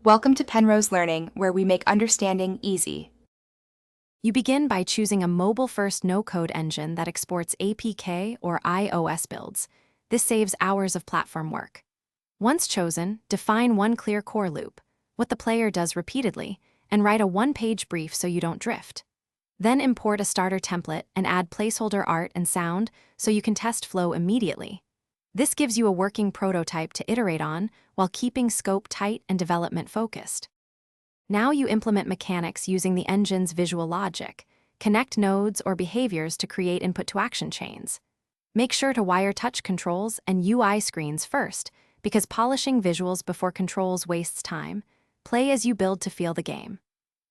Welcome to Penrose Learning, where we make understanding easy. You begin by choosing a mobile-first no-code engine that exports APK or iOS builds. This saves hours of platform work. Once chosen, define one clear core loop, what the player does repeatedly, and write a one-page brief so you don't drift. Then import a starter template and add placeholder art and sound so you can test flow immediately. This gives you a working prototype to iterate on while keeping scope tight and development focused. Now you implement mechanics using the engine's visual logic. Connect nodes or behaviors to create input-to-action chains. Make sure to wire touch controls and UI screens first, because polishing visuals before controls wastes time. Play as you build to feel the game.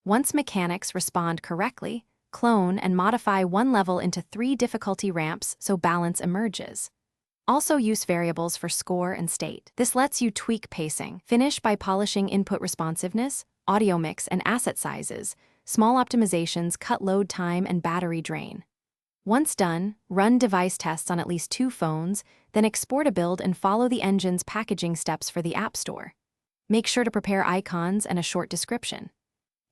Once mechanics respond correctly, clone and modify one level into 3 difficulty ramps so balance emerges. Also use variables for score and state. This lets you tweak pacing. Finish by polishing input responsiveness, audio mix, and asset sizes. Small optimizations cut load time and battery drain. Once done, run device tests on at least 2 phones, then export a build and follow the engine's packaging steps for the App Store. Make sure to prepare icons and a short description.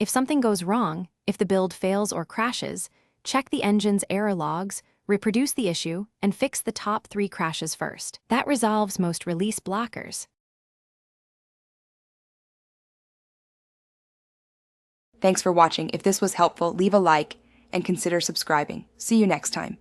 If something goes wrong, if the build fails or crashes, check the engine's error logs, reproduce the issue, and fix the top 3 crashes first. That resolves most release blockers. Thanks for watching. If this was helpful, leave a like and consider subscribing. See you next time.